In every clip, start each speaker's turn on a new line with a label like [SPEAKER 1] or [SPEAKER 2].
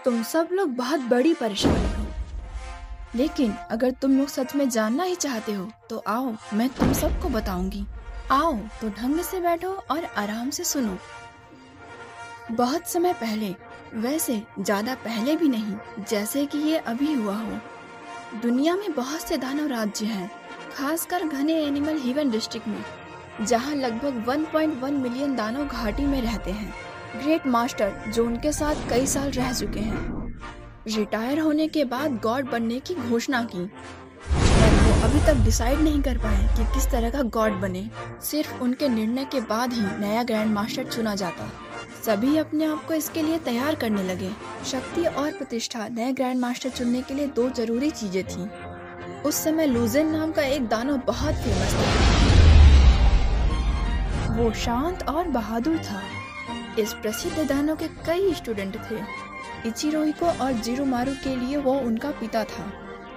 [SPEAKER 1] तुम सब लोग बहुत बड़ी परेशानी हो, लेकिन अगर तुम लोग सच में जानना ही चाहते हो तो आओ, मैं तुम सबको बताऊंगी। आओ तो ढंग से बैठो और आराम से सुनो। बहुत समय पहले, वैसे ज्यादा पहले भी नहीं, जैसे कि ये अभी हुआ हो, दुनिया में बहुत से दानव राज्य हैं, खासकर घने एनिमल हेवन डिस्ट्रिक्ट में, जहां लगभग 1.1 मिलियन दानव घाटी में रहते हैं। ग्रेट मास्टर, जो उनके साथ कई साल रह चुके हैं, रिटायर होने के बाद गॉड बनने की घोषणा की, पर वो अभी तक डिसाइड नहीं कर पाए कि किस तरह का गॉड बने। सिर्फ उनके निर्णय के बाद ही नया ग्रैंड मास्टर चुना जाता। सभी अपने आप को इसके लिए तैयार करने लगे। शक्ति और प्रतिष्ठा नए ग्रैंड मास्टर चुनने के लिए दो जरूरी चीजें थीं। उस समय लूजेन नाम का एक दानव बहुत फेमस था। वो शांत और बहादुर था। इस प्रसिद्ध दानव के कई स्टूडेंट थे। इचिरोहिको और जिरुमारू के लिए वो उनका पिता था।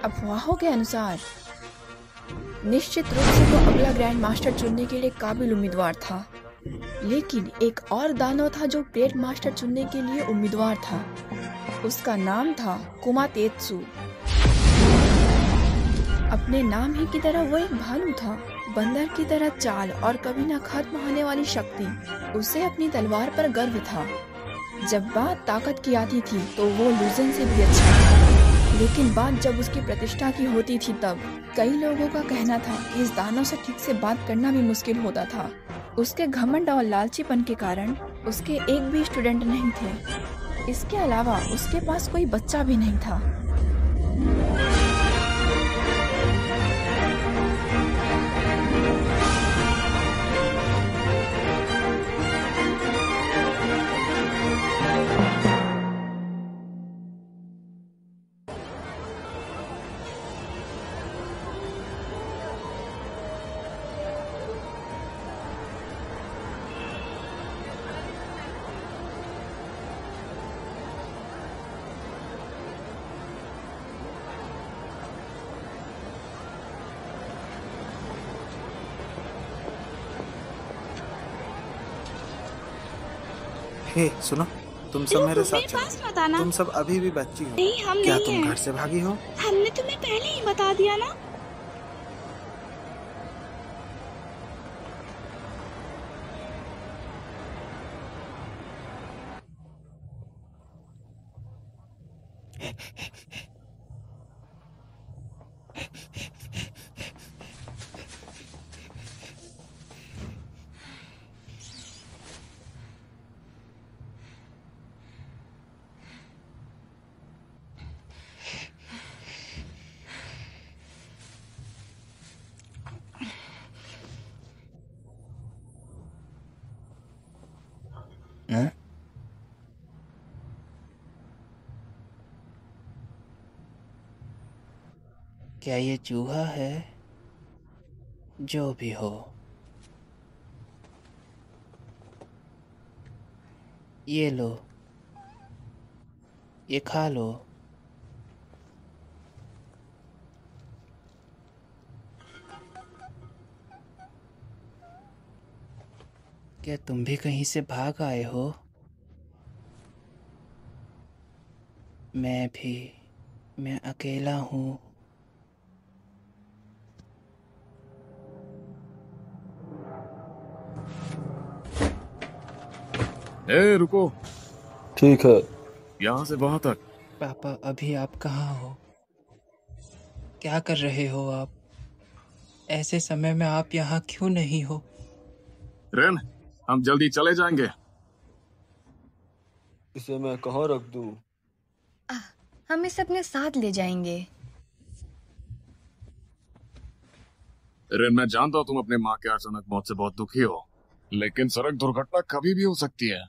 [SPEAKER 1] अफवाहों के अनुसार निश्चित रूप से वो अगला ग्रैंड मास्टर चुनने के लिए काबिल उम्मीदवार था। लेकिन एक और दानव था जो ग्रेट मास्टर चुनने के लिए उम्मीदवार था। उसका नाम था कुमातेत्सु। अपने नाम ही की तरह वो एक भालू था, बंदर की तरह चाल और कभी न खत्म होने वाली शक्ति। उसे अपनी तलवार पर गर्व था। जब बात ताकत की आती थी तो वो लूजेन से भी अच्छा था, लेकिन बात जब उसकी प्रतिष्ठा की होती थी तब कई लोगों का कहना था कि इस दानव से ठीक से बात करना भी मुश्किल होता था। उसके घमंड और लालचीपन के कारण उसके एक भी स्टूडेंट नहीं थे। इसके अलावा उसके पास कोई बच्चा भी नहीं था।
[SPEAKER 2] हे सुनो, तुम सब मेरे साथ
[SPEAKER 3] पास मत आना।
[SPEAKER 2] तुम सब अभी भी बच्ची हो।
[SPEAKER 3] नहीं, हम
[SPEAKER 2] क्या
[SPEAKER 3] नहीं
[SPEAKER 2] तुम
[SPEAKER 3] हैं।
[SPEAKER 2] घर से भागी हो?
[SPEAKER 3] हमने तुम्हें पहले ही बता दिया ना।
[SPEAKER 2] हैं? क्या ये चूहा है? जो भी हो, ये लो, ये खा लो। क्या तुम भी कहीं से भाग आए हो? मैं भी, मैं अकेला हूँ।
[SPEAKER 4] ए रुको,
[SPEAKER 5] ठीक है।
[SPEAKER 4] यहाँ से वहां तक।
[SPEAKER 2] पापा, अभी आप कहाँ हो? क्या कर रहे हो आप? ऐसे समय में आप यहाँ क्यों नहीं हो?
[SPEAKER 4] रेन, हम जल्दी चले जाएंगे।
[SPEAKER 5] इसे मैं कहाँ रख दूँ?
[SPEAKER 1] हम इसे अपने साथ ले जाएंगे।
[SPEAKER 4] रेन, मैं जानता हूँ तुम अपने माँ के अचानक मौत से बहुत दुखी हो, लेकिन सड़क दुर्घटना कभी भी हो सकती है।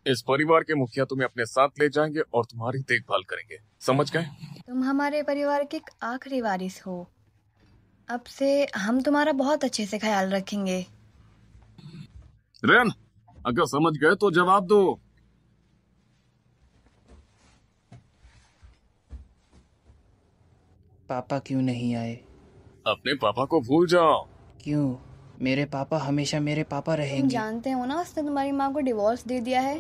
[SPEAKER 4] इस परिवार के मुखिया तुम्हें अपने साथ ले जाएंगे और तुम्हारी देखभाल करेंगे, समझ गए?
[SPEAKER 1] तुम हमारे परिवार के एक आखिरी वारिस हो। अब से हम तुम्हारा बहुत अच्छे से ख्याल रखेंगे।
[SPEAKER 4] रेन, अगर समझ गए तो जवाब दो।
[SPEAKER 2] पापा क्यों नहीं आए?
[SPEAKER 4] अपने पापा को भूल जाओ।
[SPEAKER 2] क्यों? मेरे पापा हमेशा मेरे पापा
[SPEAKER 6] तुम
[SPEAKER 2] रहेंगे।
[SPEAKER 6] जानते हो ना उसने तुम्हारी माँ को डिवोर्स दे दिया है।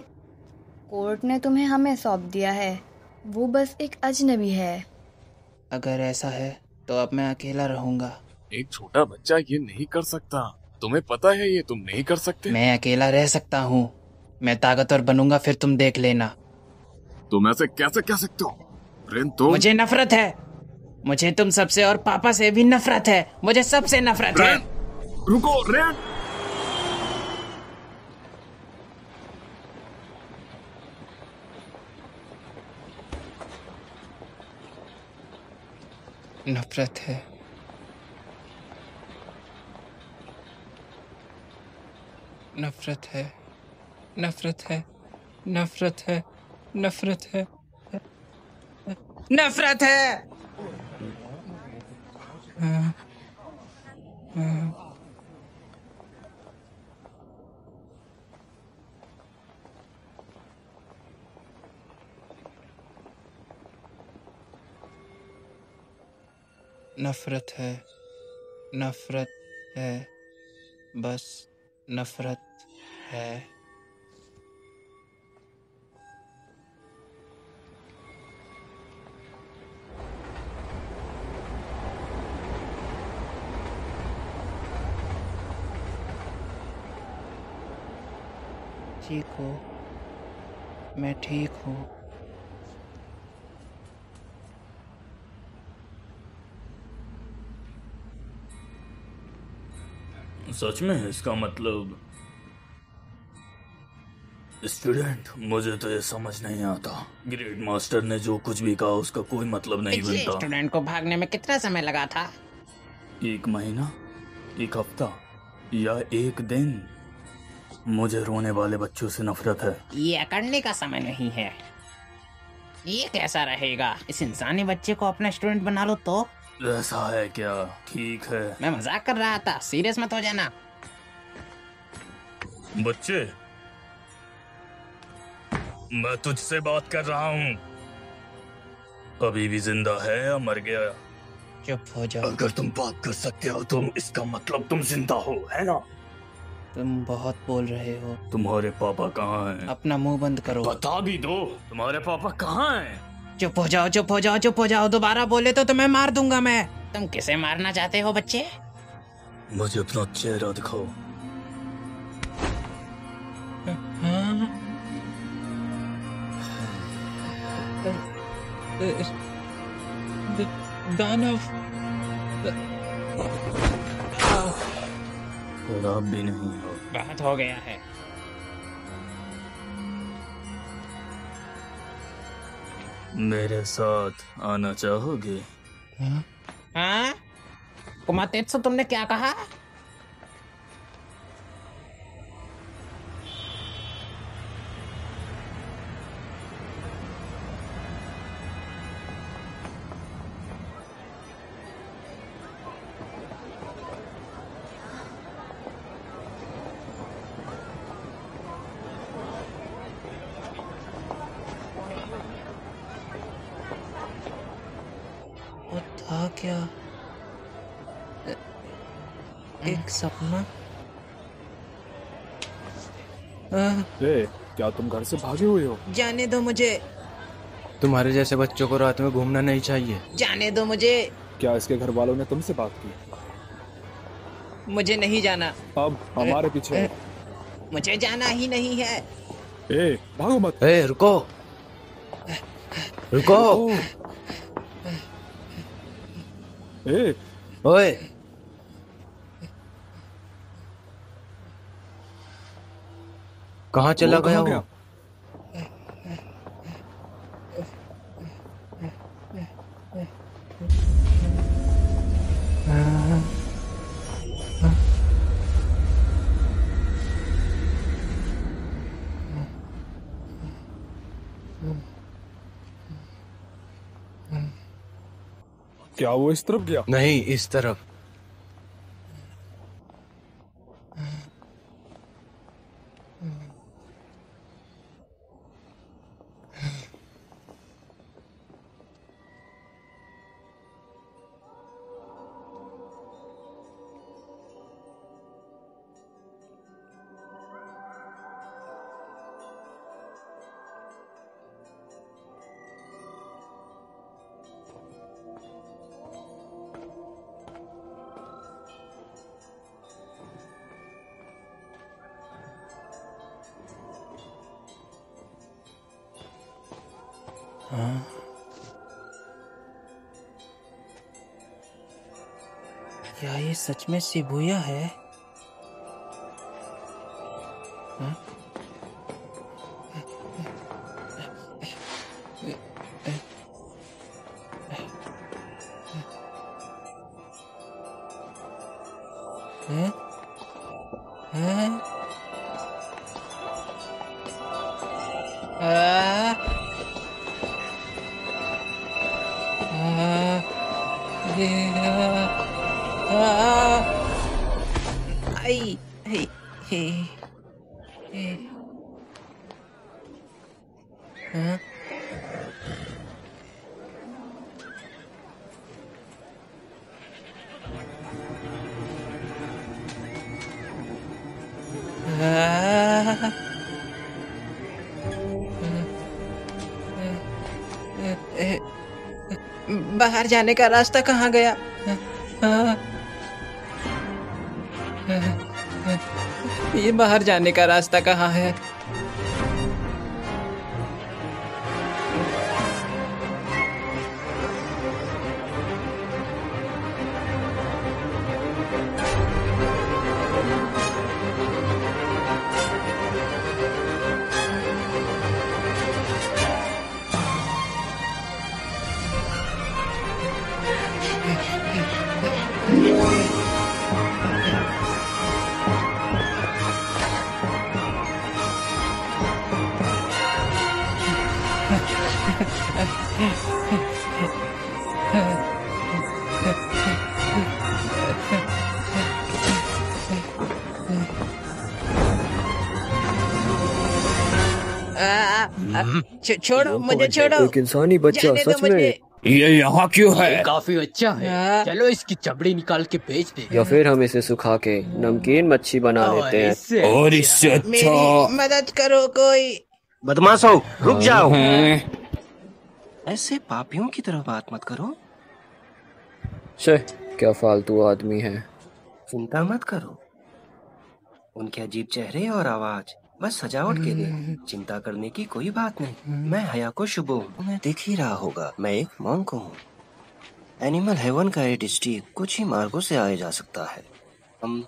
[SPEAKER 6] कोर्ट ने तुम्हें हमें सौंप दिया है। वो बस एक अजनबी है।
[SPEAKER 2] अगर ऐसा है तो अब मैं अकेला रहूंगा।
[SPEAKER 4] एक छोटा बच्चा ये नहीं कर सकता। तुम्हें पता है ये तुम नहीं कर सकते।
[SPEAKER 2] मैं अकेला रह सकता हूँ। मैं ताकतवर बनूंगा, फिर तुम देख लेना।
[SPEAKER 4] तुम ऐसे कैसे कह सकते हो? रेन तुम
[SPEAKER 2] मुझे नफरत है। मुझे तुम सबसे और पापा से भी नफरत है। मुझे सबसे नफरत है।
[SPEAKER 4] रेन, रुको रेन।
[SPEAKER 2] नफरत है। नफरत है। नफरत है। नफरत है। नफरत है। नफरत है। नफरत है। नफरत है। बस नफरत है। ठीक हो? मैं ठीक हूँ।
[SPEAKER 7] सच में इसका मतलब स्टूडेंट, मुझे तो ये समझ नहीं आता। ग्रेड मास्टर ने जो कुछ भी कहा उसका कोई मतलब नहीं बनता।
[SPEAKER 2] स्टूडेंट को भागने में कितना समय लगा था?
[SPEAKER 7] 1 महीना, 1 हफ्ता या 1 दिन। मुझे रोने वाले बच्चों से नफरत है।
[SPEAKER 2] ये अकड़ने का समय नहीं है। ये कैसा रहेगा? इस इंसानी बच्चे को अपना स्टूडेंट बना लो तो।
[SPEAKER 7] ऐसा है क्या? ठीक है।
[SPEAKER 2] मैं मजाक कर रहा था, सीरियस मत हो जाना।
[SPEAKER 7] बच्चे, मैं तुझसे बात कर रहा हूँ। अभी भी जिंदा है या मर गया?
[SPEAKER 2] चुप हो जाओ।
[SPEAKER 7] अगर तुम बात कर सकते हो तो इसका मतलब तुम जिंदा हो, है ना?
[SPEAKER 2] तुम बहुत बोल रहे हो।
[SPEAKER 7] तुम्हारे पापा कहाँ हैं?
[SPEAKER 2] अपना मुंह बंद करो।
[SPEAKER 7] बता भी दो, तुम्हारे पापा कहाँ हैं?
[SPEAKER 2] चुप हो जाओ, चुप हो जाओ, चुप हो जाओ। दोबारा बोले तो तुम्हें मार दूंगा मैं। तुम किसे मारना चाहते हो बच्चे?
[SPEAKER 7] मुझे अपना चेहरा दिखाओ।
[SPEAKER 2] दानव।
[SPEAKER 7] खराब भी नहीं हो।
[SPEAKER 2] बहुत हो गया है।
[SPEAKER 7] मेरे साथ आना चाहोगे?
[SPEAKER 2] हाँ? कुमातेत्सु, तुमने क्या कहा? वो था क्या? एक सपना?
[SPEAKER 5] क्या तुम घर से भागे हुए हो?
[SPEAKER 2] जाने दो मुझे।
[SPEAKER 5] तुम्हारे जैसे बच्चों को रात में घूमना नहीं चाहिए।
[SPEAKER 2] जाने दो मुझे।
[SPEAKER 5] क्या इसके घर वालों ने तुमसे बात की?
[SPEAKER 2] मुझे नहीं जाना।
[SPEAKER 5] अब हमारे पीछे आओ।
[SPEAKER 2] मुझे जाना ही नहीं है।
[SPEAKER 5] भागो मत।
[SPEAKER 8] रुको रुको। ओए, कहाँ चला गया वो?
[SPEAKER 5] क्या वो इस तरफ गया?
[SPEAKER 8] नहीं, इस तरफ।
[SPEAKER 2] हाँ? क्या ये सच में शिबुया है? हाँ? हैं? हैं? आ? आ? ये आई हे हे हे हाँ? बाहर जाने का रास्ता कहाँ गया? ये बाहर जाने का रास्ता कहाँ है? छोड़ो मुझे, छोड़ो।
[SPEAKER 8] एक इंसानी बच्चा
[SPEAKER 2] जाने दो
[SPEAKER 8] सच में,
[SPEAKER 2] मुझे।
[SPEAKER 7] ये यहाँ क्यों है?
[SPEAKER 9] काफी अच्छा है, चलो इसकी चमड़ी निकाल के बेच दे।
[SPEAKER 8] या फिर हम इसे सुखा के नमकीन मच्छी बना लेते हैं।
[SPEAKER 7] और इससे अच्छा
[SPEAKER 2] मेरी मदद करो कोई।
[SPEAKER 10] बदमाशो, रुक जाओ।
[SPEAKER 7] हैं?
[SPEAKER 10] ऐसे पापियों की तरह बात मत करो।
[SPEAKER 8] शे, क्या फालतू आदमी है।
[SPEAKER 10] चिंता मत करो, उनके अजीब चेहरे और आवाज बस सजावट के लिए। चिंता करने की कोई बात नहीं। मैं हयाको शुबो हूँ, तुम्हें दिख ही रहा होगा। मैं एक मॉन्क हूँ। एनिमल हेवन का ये डिस्ट्रिक्ट कुछ ही मार्गों से आया जा सकता है। हम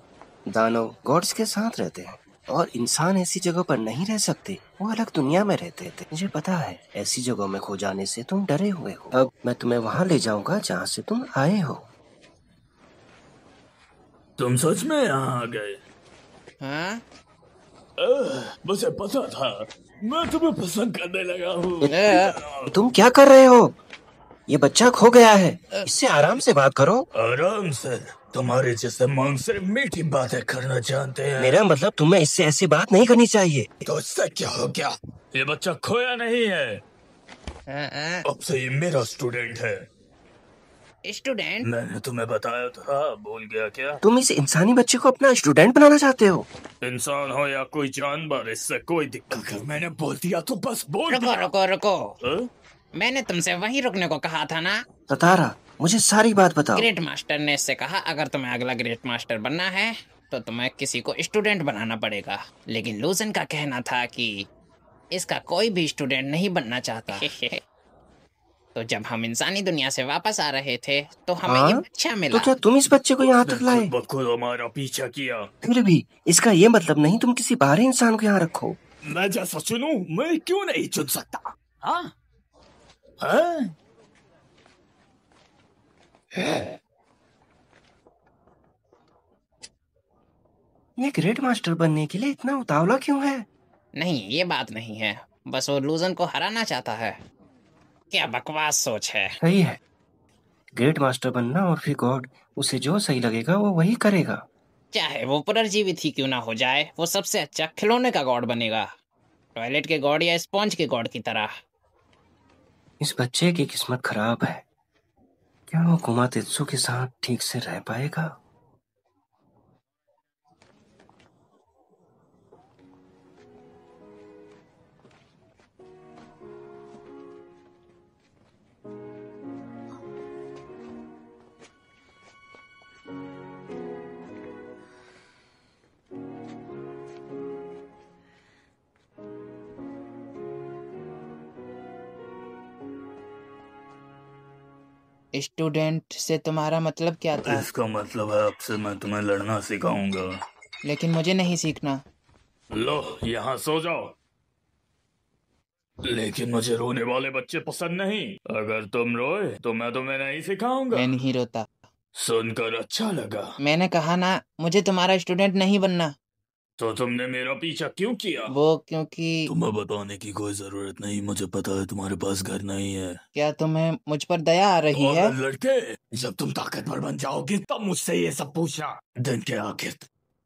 [SPEAKER 10] दानव गॉड्स के साथ रहते हैं और इंसान ऐसी जगह पर नहीं रह सकते। वो अलग दुनिया में रहते थे। मुझे पता है, ऐसी जगह में खो जाने से तुम डरे हुए हो। अब मैं तुम्हें वहाँ ले जाऊंगा जहाँ से तुम आए हो।
[SPEAKER 7] तुम सच में यहाँ आ गए?
[SPEAKER 2] हाँ?
[SPEAKER 7] मुझे पता था, मैं तुम्हें पसंद करने लगा हूँ।
[SPEAKER 10] तुम क्या कर रहे हो? ये बच्चा खो गया है, इससे आराम से बात करो।
[SPEAKER 7] आराम से? तुम्हारे जैसे मॉन्क सिर्फ मीठी बातें करना जानते हैं।
[SPEAKER 10] मेरा मतलब तुम्हें इससे ऐसी बात नहीं करनी चाहिए।
[SPEAKER 7] तो इससे क्या हो गया? ये बच्चा खोया नहीं है, अब से ये मेरा स्टूडेंट है।
[SPEAKER 2] स्टूडेंट?
[SPEAKER 7] मैंने तुम्हें बताया था, भूल गया क्या?
[SPEAKER 10] तुम इस इंसानी बच्चे को अपना स्टूडेंट बनाना चाहते हो?
[SPEAKER 7] इंसान हो या कोई जानवर, इससे कोई दिक्कत नहीं। मैंने बोल दिया तो बस बोल
[SPEAKER 2] रुको
[SPEAKER 7] दिया।
[SPEAKER 2] रुको रुको,
[SPEAKER 7] हाँ?
[SPEAKER 2] मैंने तुमसे वहीं रुकने को कहा था ना।
[SPEAKER 10] ततारा, मुझे सारी बात बताओ।
[SPEAKER 2] ग्रेट मास्टर ने इससे कहा, अगर तुम्हें अगला ग्रेट मास्टर बनना है तो तुम्हें किसी को स्टूडेंट बनाना पड़ेगा। लेकिन लूजन का कहना था कि इसका कोई भी स्टूडेंट नहीं बनना चाहता। तो जब हम इंसानी दुनिया से वापस आ रहे थे तो हमें ये बच्चा मिला।
[SPEAKER 10] तो क्या तुम इस बच्चे को यहाँ तक लाए?
[SPEAKER 7] खुद हमारा पीछा किया।
[SPEAKER 10] फिर भी इसका ये मतलब नहीं तुम किसी बाहरी इंसान को यहाँ रखो।
[SPEAKER 7] मैं जैसा चुनूं, मैं क्यों नहीं चुन सकता? हाँ? हाँ?
[SPEAKER 10] ये ग्रेट मास्टर बनने के लिए इतना उतावला क्यों है?
[SPEAKER 2] नहीं, ये बात नहीं है, बस वो लूजन को हराना चाहता है। क्या बकवास सोच है।
[SPEAKER 10] सही है, ग्रेट मास्टर बनना और फिर गॉड, उसे जो सही लगेगा वो वही करेगा।
[SPEAKER 2] चाहे वो पुनर्जीवित ही क्यों ना हो जाए, वो सबसे अच्छा खिलौने का गॉड बनेगा, टॉयलेट के गॉड या स्पॉन्ज के गॉड की तरह।
[SPEAKER 10] इस बच्चे की किस्मत खराब है। क्या वो कुमा तेत्सु के साथ ठीक से रह पाएगा?
[SPEAKER 2] स्टूडेंट से तुम्हारा मतलब क्या था?
[SPEAKER 7] इसका मतलब है अब से मैं तुम्हें लड़ना सिखाऊंगा।
[SPEAKER 2] लेकिन मुझे नहीं सीखना।
[SPEAKER 7] लो यहाँ सो जाओ। लेकिन मुझे रोने वाले बच्चे पसंद नहीं। अगर तुम रोए तो मैं तुम्हें नहीं सिखाऊंगा।
[SPEAKER 2] मैं नहीं रोता।
[SPEAKER 7] सुनकर अच्छा लगा।
[SPEAKER 2] मैंने कहा ना, मुझे तुम्हारा स्टूडेंट नहीं बनना।
[SPEAKER 7] तो तुमने मेरा पीछा क्यों किया?
[SPEAKER 2] वो क्योंकि
[SPEAKER 7] तुम्हें बताने की कोई जरूरत नहीं, मुझे पता है तुम्हारे पास घर नहीं है।
[SPEAKER 2] क्या तुम्हें मुझ पर दया आ रही
[SPEAKER 7] और
[SPEAKER 2] है?
[SPEAKER 7] लड़के, जब तुम ताकतवर बन जाओगे तब मुझसे ये सब पूछना। दिन के आखिर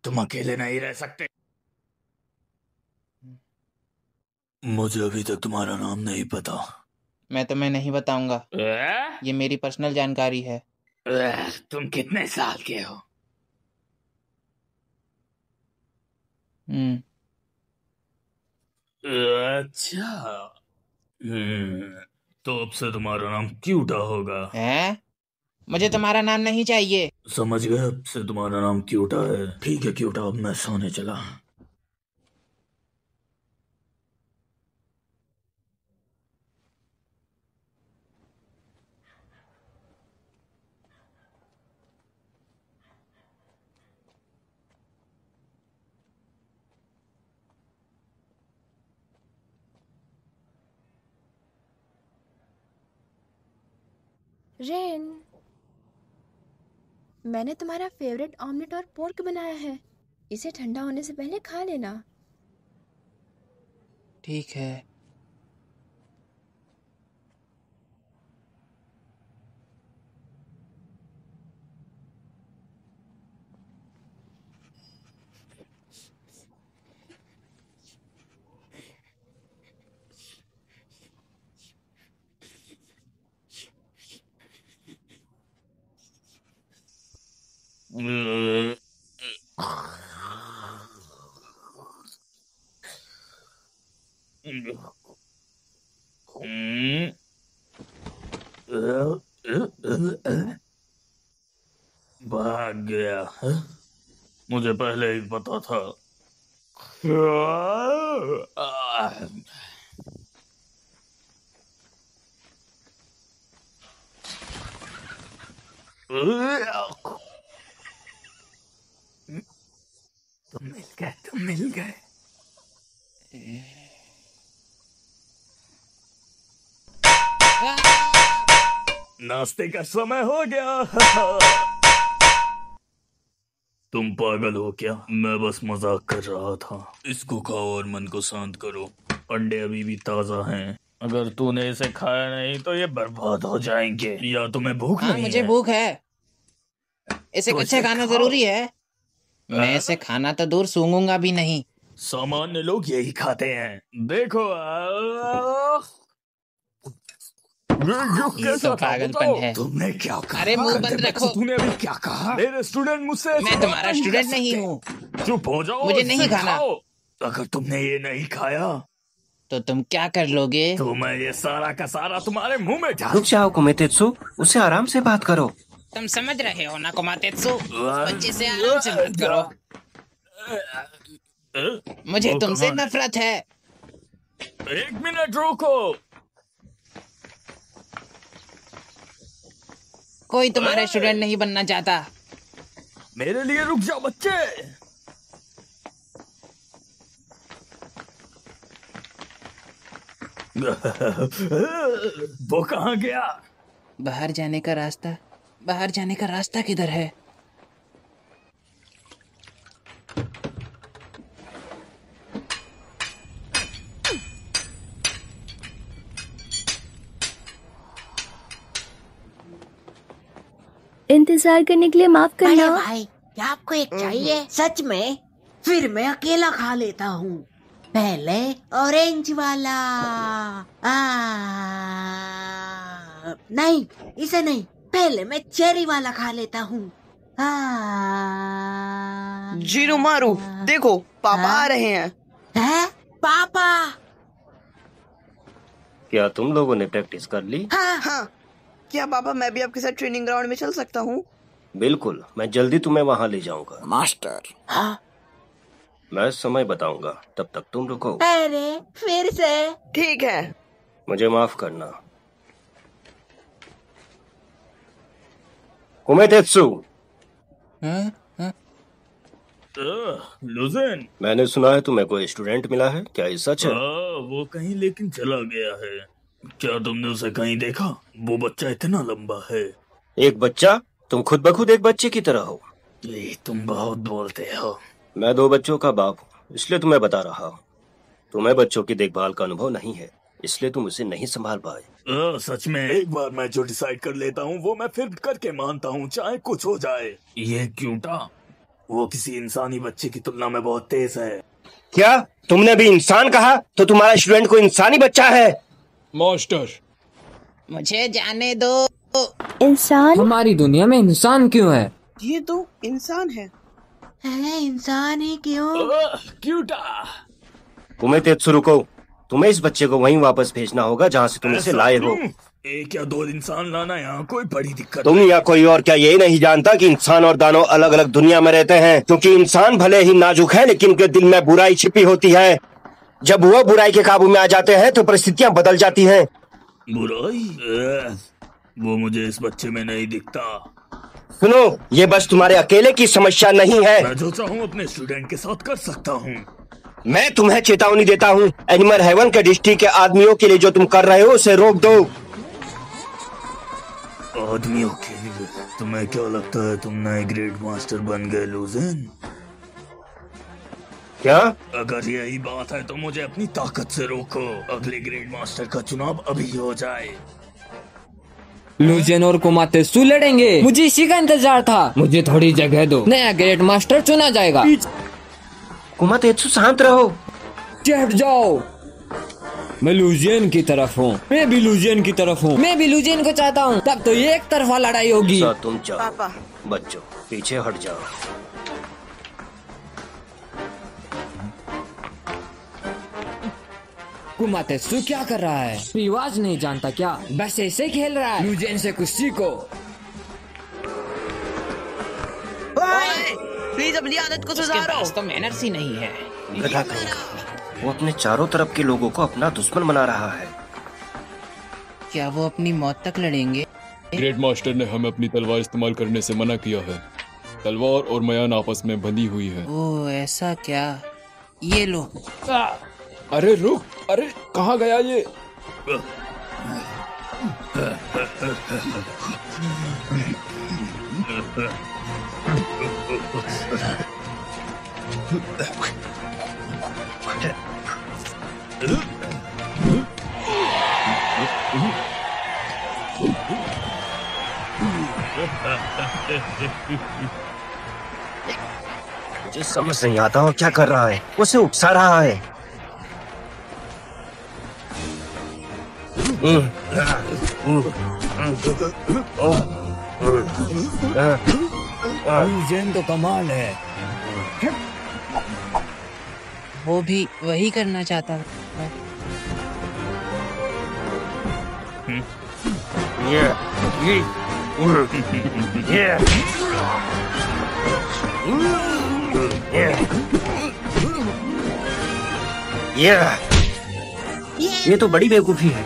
[SPEAKER 7] तुम अकेले नहीं रह सकते। मुझे अभी तक तुम्हारा नाम नहीं पता।
[SPEAKER 2] मैं तुम्हें नहीं बताऊंगा। ये मेरी पर्सनल जानकारी है।
[SPEAKER 7] तुम कितने साल के हो? अच्छा। तो अब से तुम्हारा नाम क्यूटा होगा।
[SPEAKER 2] हैं? मुझे तुम्हारा नाम नहीं चाहिए।
[SPEAKER 7] समझ गए, अब से तुम्हारा नाम क्यूटा है। ठीक है क्यूटा, अब मैं सोने चला।
[SPEAKER 1] रेन, मैंने तुम्हारा फेवरेट ऑमलेट और पोर्क बनाया है। इसे ठंडा होने से पहले खा लेना।
[SPEAKER 2] ठीक है।
[SPEAKER 7] भाग गया है? मुझे पहले ही पता था। तुम मिल गए। नाश्ते का समय हो गया। तुम पागल हो क्या? मैं बस मजाक कर रहा था। इसको खाओ और मन को शांत करो। अंडे अभी भी ताजा हैं। अगर तूने इसे खाया नहीं तो ये बर्बाद हो जाएंगे। या तुम्हें भूख नहीं
[SPEAKER 2] मुझे
[SPEAKER 7] है?
[SPEAKER 2] भूख है। इसे
[SPEAKER 7] तो
[SPEAKER 2] कच्चे
[SPEAKER 7] इसे
[SPEAKER 2] खाना
[SPEAKER 7] खाओ।
[SPEAKER 2] जरूरी है। मैं इसे खाना तो दूर, सूंघूंगा भी नहीं।
[SPEAKER 7] सामान्य लोग यही खाते हैं। देखो
[SPEAKER 2] ये तो पागलपन है।
[SPEAKER 7] तुमने क्या कहा?
[SPEAKER 2] अरे मुंह बंद रखो।
[SPEAKER 7] तूने अभी क्या कहा? मेरे स्टूडेंट मुझसे ऐसी
[SPEAKER 2] मैं
[SPEAKER 7] बात
[SPEAKER 2] तुम्हारा
[SPEAKER 7] नहीं कर
[SPEAKER 2] स्टूडेंट नहीं
[SPEAKER 7] सकते।
[SPEAKER 2] हूँ।
[SPEAKER 7] चुप हो जाओ।
[SPEAKER 2] मुझे
[SPEAKER 7] और
[SPEAKER 2] नहीं
[SPEAKER 7] फिर
[SPEAKER 2] खाना।
[SPEAKER 7] खाओ। अगर तुमने ये नहीं खाया
[SPEAKER 2] तो तुम क्या कर लोगे?
[SPEAKER 7] तो मैं ये सारा का सारा तुम्हारे मुंह में डाल।
[SPEAKER 10] रुक जाओ कुमेतेत्सु, उससे आराम से बात करो।
[SPEAKER 2] तुम समझ रहे हो ना कुमातेत्सु? बच्चे से आराम से बात करो। मुझे
[SPEAKER 7] वो
[SPEAKER 2] तुमसे
[SPEAKER 7] कहाँ है?
[SPEAKER 2] नफरत है।
[SPEAKER 7] एक मिनट रुको।
[SPEAKER 2] कोई तुम्हारा स्टूडेंट नहीं बनना चाहता।
[SPEAKER 7] मेरे लिए रुक जाओ बच्चे। वो कहाँ गया?
[SPEAKER 2] बाहर जाने का रास्ता। बाहर जाने का रास्ता किधर है?
[SPEAKER 3] इंतजार करने के लिए माफ
[SPEAKER 11] अरे
[SPEAKER 3] करना।
[SPEAKER 11] भाई, क्या आपको एक चाहिए? सच में? फिर मैं अकेला खा लेता हूँ। पहले ऑरेंज वाला। नहीं, इसे नहीं। पहले मैं चेरी वाला खा लेता हूँ।
[SPEAKER 12] जीरू मारू, देखो पापा आ रहे हैं।
[SPEAKER 11] हैं? पापा?
[SPEAKER 10] क्या तुम लोगों ने प्रैक्टिस कर ली?
[SPEAKER 12] हाँ। क्या पापा मैं भी आपके साथ ट्रेनिंग ग्राउंड में चल सकता हूँ?
[SPEAKER 10] बिल्कुल, मैं जल्दी तुम्हें वहाँ ले जाऊंगा।
[SPEAKER 12] मास्टर।
[SPEAKER 11] हाँ?
[SPEAKER 10] मैं समय बताऊंगा, तब तक तुम रुको।
[SPEAKER 11] अरे फिर से?
[SPEAKER 12] ठीक है।
[SPEAKER 10] मुझे माफ करना। कुमेतेत्सु।
[SPEAKER 7] लुजेन,
[SPEAKER 10] मैंने सुना है तुम्हें कोई स्टूडेंट मिला है, क्या ये सच है?
[SPEAKER 7] वो कहीं लेकिन चला गया है। क्या तुमने उसे कहीं देखा? वो बच्चा इतना लंबा है।
[SPEAKER 10] एक बच्चा? तुम खुद ब खुद एक बच्चे की तरह हो।
[SPEAKER 7] तुम बहुत बोलते हो।
[SPEAKER 10] मैं 2 बच्चों का बाप हूँ, इसलिए तुम्हें बता रहा हूँ। तुम्हें बच्चों की देखभाल का अनुभव नहीं है, इसलिए तुम उसे नहीं संभाल पाए।
[SPEAKER 7] सच में एक बार मैं जो डिसाइड कर लेता हूँ वो मैं फिर करके मानता हूँ, चाहे कुछ हो जाए। ये क्यूटा, वो किसी इंसानी बच्चे की तुलना में बहुत तेज है।
[SPEAKER 10] क्या तुमने भी इंसान कहा? तो तुम्हारा स्टूडेंट को इंसानी बच्चा है?
[SPEAKER 5] मास्टर,
[SPEAKER 2] मुझे जाने दो।
[SPEAKER 9] इंसान? हमारी दुनिया में इंसान क्यों है?
[SPEAKER 12] ये तो इंसान है।
[SPEAKER 11] इंसान ही क्यों?
[SPEAKER 7] क्यूटा।
[SPEAKER 10] कुमेतेत्सु रुको, तुम्हें इस बच्चे को वहीं वापस भेजना होगा जहाँ से तुम इसे लाए हो।
[SPEAKER 7] 1 या 2 इंसान लाना यहाँ कोई बड़ी दिक्कत
[SPEAKER 10] तुम या कोई और क्या यही नहीं जानता कि इंसान और दानव अलग अलग दुनिया में रहते हैं? क्योंकि इंसान भले ही नाजुक है, लेकिन उनके दिल में बुराई छिपी होती है। जब वो बुराई के काबू में आ जाते हैं तो परिस्थितियाँ बदल जाती हैं।
[SPEAKER 7] बुराई? वो मुझे इस बच्चे में नहीं दिखता।
[SPEAKER 10] सुनो, ये बस तुम्हारे अकेले की समस्या नहीं है।
[SPEAKER 7] मैं जो चाहूँ अपने स्टूडेंट के साथ कर सकता हूँ।
[SPEAKER 10] मैं तुम्हें चेतावनी देता हूँ, एनिमल हेवन के डिस्ट्रिक्ट के आदमियों के लिए जो तुम कर रहे हो उसे रोक दो।
[SPEAKER 7] आदमियों के लिए? तुम्हें क्या लगता है तुम नए ग्रेड मास्टर बन गए लुजेन?
[SPEAKER 10] क्या?
[SPEAKER 7] अगर यही बात है तो मुझे अपनी ताकत से रोको। अगले ग्रेड मास्टर का चुनाव अभी हो जाए।
[SPEAKER 9] लुजेन और कुमातेत्सु लड़ेंगे। मुझे इसी का इंतजार था। मुझे थोड़ी जगह दो, नया ग्रेट मास्टर चुना जाएगा।
[SPEAKER 10] कुमातेत्सु शांत रहो।
[SPEAKER 9] हट जाओ। मैं लुजियन की तरफ हूँ। मैं भी लुजियन की तरफ हूँ। मैं भी लुजियन को चाहता हूँ। तब तो ये एक तरफा लड़ाई होगी।
[SPEAKER 10] तुम जाओ। बच्चों पीछे हट जाओ।
[SPEAKER 9] कुमातेत्सु क्या कर रहा है? रिवाज नहीं जानता क्या? बस ऐसे खेल रहा है। लुजियन से कुछ सीखो।
[SPEAKER 12] प्लीज अपनी आदत को
[SPEAKER 2] उसके
[SPEAKER 12] सुधारो।
[SPEAKER 2] पास तो मैनर्स ही नहीं है।
[SPEAKER 10] गधा कहीं का। वो अपने चारों तरफ के लोगों को अपना दुश्मन बना रहा है।
[SPEAKER 2] क्या वो अपनी मौत तक लड़ेंगे?
[SPEAKER 13] ग्रेट मास्टर ने हमें अपनी तलवार इस्तेमाल करने से मना किया है। तलवार और मयान आपस में बंधी हुई है।
[SPEAKER 2] ओह ऐसा क्या? ये लो।
[SPEAKER 13] अरे रुक, अरे कहाँ गया ये?
[SPEAKER 10] मुझे समझ नहीं आता वो क्या कर रहा है। उसे उकसा रहा है।
[SPEAKER 9] लुजियन तो कमाल है।
[SPEAKER 2] वो भी वही करना चाहता है।
[SPEAKER 10] ये तो बड़ी बेवकूफी है।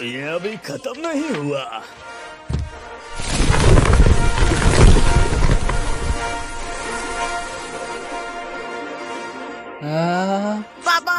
[SPEAKER 7] ये अभी खत्म नहीं हुआ।
[SPEAKER 12] पापा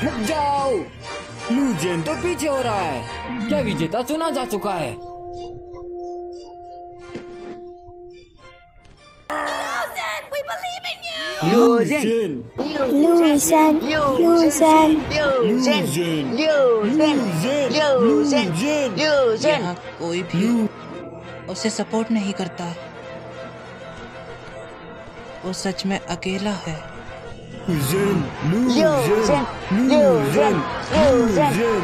[SPEAKER 9] हट जाओ। लूजियन तो पीछे हो रहा है। क्या विजेता चुना जा चुका है?
[SPEAKER 11] लूजन लूजन लूजन लूजन लूजन लूजन।
[SPEAKER 2] यहाँ कोई भी उसे सपोर्ट नहीं करता। वो सच में अकेला है।
[SPEAKER 11] लूजन लूजन लूजन लूजन।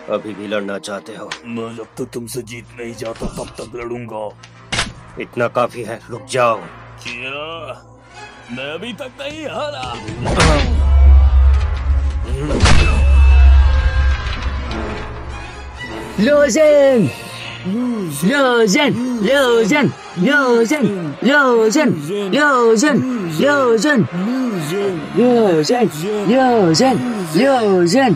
[SPEAKER 10] अभी भी लड़ना चाहते हो?
[SPEAKER 7] मैं जब तक तुमसे जीत नहीं जाता तब तक लड़ूंगा।
[SPEAKER 10] इतना काफी है, रुक जाओ।
[SPEAKER 7] क्या? मैं अभी तक नहीं हारा।
[SPEAKER 11] लूजन लूजन लूजन लूजन लूजन लूजन लूजन लूजन लूजन लूजन।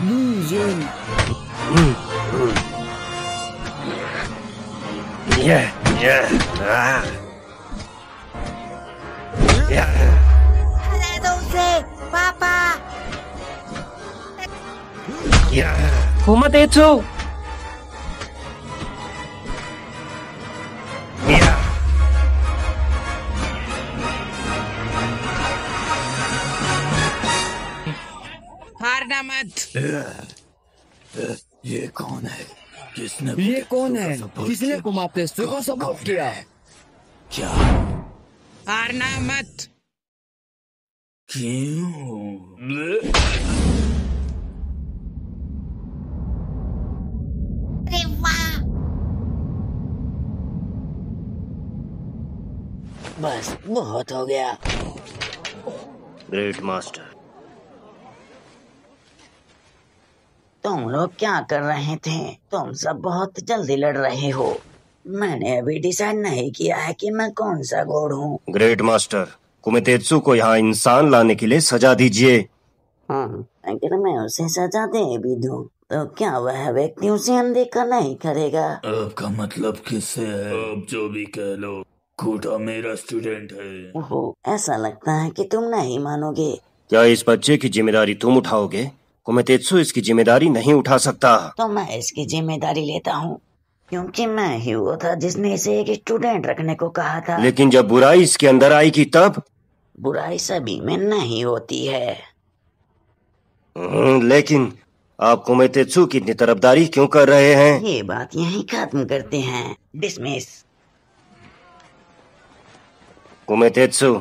[SPEAKER 14] हरा दो उसे, पापा।
[SPEAKER 10] कुमातेत्सु।
[SPEAKER 2] हारना मत।
[SPEAKER 7] ये कौन है?
[SPEAKER 9] ये कौन है जिसने कुमातेत्सु को सपोर्ट किया?
[SPEAKER 7] क्या?
[SPEAKER 2] हारना मत।
[SPEAKER 7] क्यों?
[SPEAKER 14] अरे वाह! बस बहुत हो गया।
[SPEAKER 10] ग्रेट मास्टर,
[SPEAKER 11] तुम लोग क्या कर रहे थे? तुम सब बहुत जल्दी लड़ रहे हो। मैंने अभी डिसाइड नहीं किया है कि मैं कौन सा घोड़ हूँ।
[SPEAKER 10] ग्रेट मास्टर, कुमातेत्सु को यहाँ इंसान लाने के लिए सजा दीजिए।
[SPEAKER 11] हाँ, अगर मैं उसे सजा दे भी दूँ तो क्या वह व्यक्ति उसे अनदेखा नहीं करेगा?
[SPEAKER 7] आपका मतलब किससे है? आप जो भी कह लो, कोटा मेरा स्टूडेंट है।
[SPEAKER 11] ओहो, ऐसा लगता है कि तुम नहीं मानोगे।
[SPEAKER 10] क्या इस बच्चे की जिम्मेदारी तुम उठाओगे? कुमातेत्सु इसकी जिम्मेदारी नहीं उठा सकता।
[SPEAKER 11] तो मैं इसकी जिम्मेदारी लेता हूँ, क्योंकि मैं ही वो था जिसने इसे एक स्टूडेंट रखने को कहा था।
[SPEAKER 10] लेकिन जब बुराई इसके अंदर आएगी तब?
[SPEAKER 11] बुराई सभी में नहीं होती है।
[SPEAKER 10] लेकिन आप कुमातेत्सु की इतनी तरफदारी क्यों कर रहे हैं?
[SPEAKER 11] ये बात यहीं खत्म करते हैं। डिसमिस।
[SPEAKER 10] कुमातेत्सु,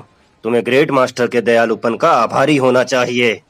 [SPEAKER 10] तुम्हें ग्रेट मास्टर के दयालुपन का आभारी होना चाहिए।